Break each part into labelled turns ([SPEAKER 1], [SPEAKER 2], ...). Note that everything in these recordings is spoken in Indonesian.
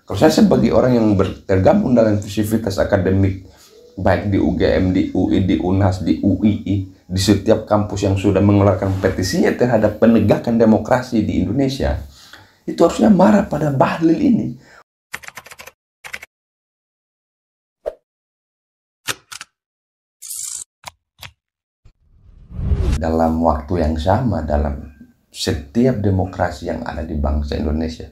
[SPEAKER 1] Kalau saya sebagai orang yang tergabung dalam aktivitas akademik, baik di UGM, di UI, di UNAS, di UII, di setiap kampus yang sudah mengeluarkan petisinya terhadap penegakan demokrasi di Indonesia, itu harusnya marah pada Bahlil ini. Dalam waktu yang sama, dalam setiap demokrasi yang ada di bangsa Indonesia,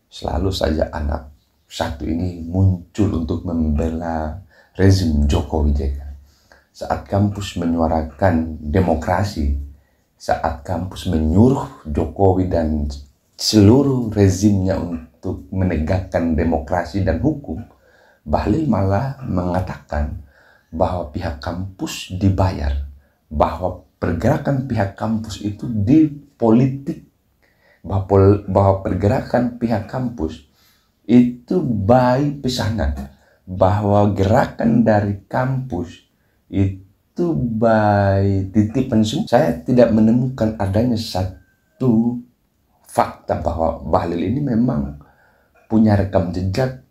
[SPEAKER 1] selalu saja anak satu ini muncul untuk membela rezim Jokowi JK. Saat kampus menyuarakan demokrasi, saat kampus menyuruh Jokowi dan seluruh rezimnya untuk menegakkan demokrasi dan hukum, Bahlil malah mengatakan bahwa pihak kampus dibayar, bahwa pergerakan pihak kampus itu dipolitik, bahwa pergerakan pihak kampus itu by pesanan, bahwa gerakan dari kampus itu by titipan. Saya tidak menemukan adanya satu fakta bahwa Bahlil ini memang punya rekam jejak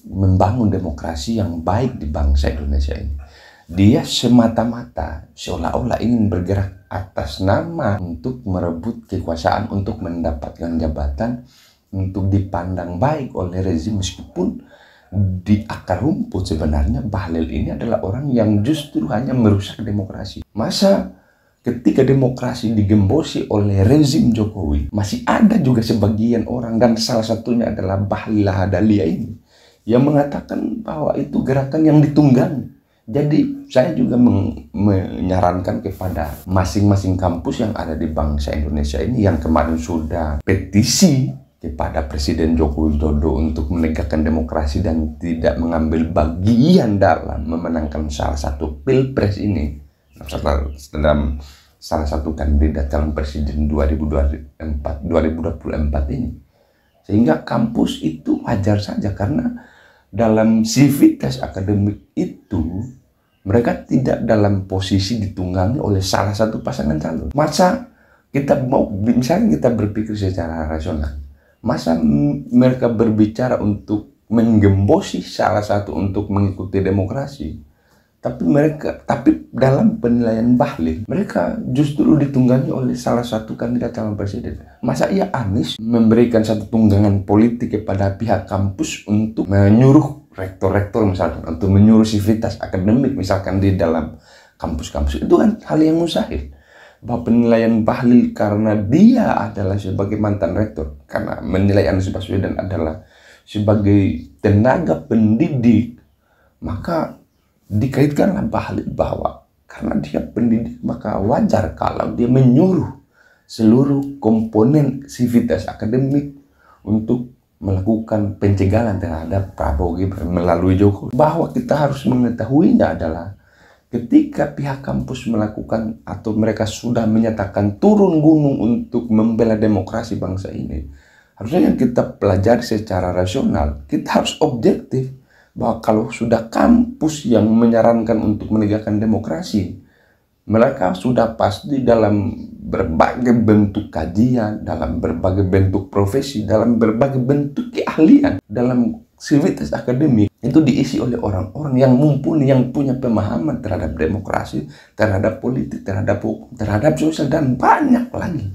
[SPEAKER 1] membangun demokrasi yang baik di bangsa Indonesia ini. Dia semata-mata seolah-olah ingin bergerak atas nama untuk merebut kekuasaan, untuk mendapatkan jabatan, untuk dipandang baik oleh rezim, meskipun di akar rumput sebenarnya Bahlil ini adalah orang yang justru hanya merusak demokrasi. Masa ketika demokrasi digembosi oleh rezim Jokowi, masih ada juga sebagian orang, dan salah satunya adalah Bahlil Lahadalia ini, yang mengatakan bahwa itu gerakan yang ditunggangi. Jadi saya juga menyarankan kepada masing-masing kampus yang ada di bangsa Indonesia ini, yang kemarin sudah petisi kepada Presiden Joko Widodo untuk menegakkan demokrasi dan tidak mengambil bagian dalam memenangkan salah satu pilpres ini, dalam salah satu kandidat calon presiden 2024 ini. Sehingga kampus itu wajar saja, karena dalam civitas akademik itu mereka tidak dalam posisi ditunggangi oleh salah satu pasangan calon. Masa kita mau, misalnya kita berpikir secara rasional, masa mereka berbicara untuk menggembosi salah satu untuk mengikuti demokrasi, tapi dalam penilaian Bahlil, mereka justru ditunggangi oleh salah satu kandidat calon presiden. Masa iya Anies memberikan satu tunggangan politik kepada pihak kampus untuk menyuruh rektor-rektor misalkan, untuk menyuruh civitas akademik misalkan di dalam kampus-kampus? Itu kan hal yang mustahil. Bahwa penilaian Bahlil karena dia adalah sebagai mantan rektor, karena menilai Anies Baswedan adalah sebagai tenaga pendidik, maka dikaitkanlah Bahlil bahwa karena dia pendidik maka wajar kalau dia menyuruh seluruh komponen civitas akademik untuk melakukan pencegahan terhadap Prabowo Gibran melalui Jokowi. Bahwa kita harus mengetahuinya adalah ketika pihak kampus melakukan atau mereka sudah menyatakan turun gunung untuk membela demokrasi bangsa ini, harusnya yang kita pelajari secara rasional, kita harus objektif, bahwa kalau sudah kampus yang menyarankan untuk menegakkan demokrasi, mereka sudah pasti dalam berbagai bentuk kajian, dalam berbagai bentuk profesi, dalam berbagai bentuk keahlian, dalam civitas akademik itu diisi oleh orang-orang yang mumpuni, yang punya pemahaman terhadap demokrasi, terhadap politik, terhadap hukum, terhadap sosial, dan banyak lagi.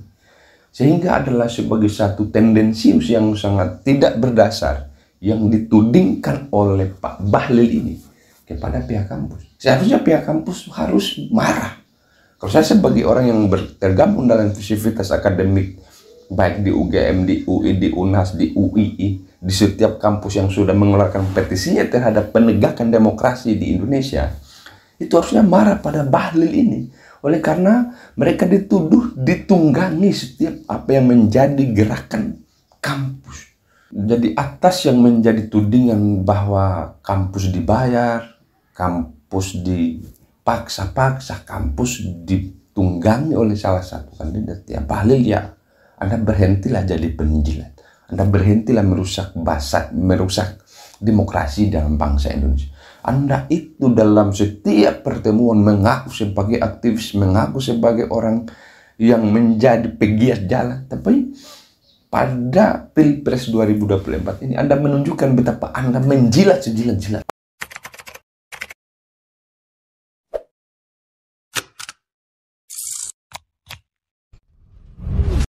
[SPEAKER 1] Sehingga adalah sebagai satu tendensius yang sangat tidak berdasar yang ditudingkan oleh Pak Bahlil ini kepada pihak kampus. Seharusnya pihak kampus harus marah. Kalau saya sebagai orang yang tergabung dalam aktivitas akademik, baik di UGM, di UI, di UNAS, di UII, di setiap kampus yang sudah mengeluarkan petisinya terhadap penegakan demokrasi di Indonesia, itu harusnya marah pada Bahlil ini. Oleh karena mereka dituduh ditunggangi setiap apa yang menjadi gerakan kampus. Jadi atas yang menjadi tudingan bahwa kampus dibayar, kampus dipaksa-paksa, kampus ditunggangi oleh salah satu kandidat, ya Bahlil, ya Anda berhentilah jadi penjilat, Anda berhentilah merusak demokrasi dalam bangsa Indonesia. Anda itu dalam setiap pertemuan mengaku sebagai aktivis, mengaku sebagai orang yang menjadi pegiat jalan, tapi pada Pilpres 2024 ini Anda menunjukkan betapa Anda menjilat sejilat-jilat.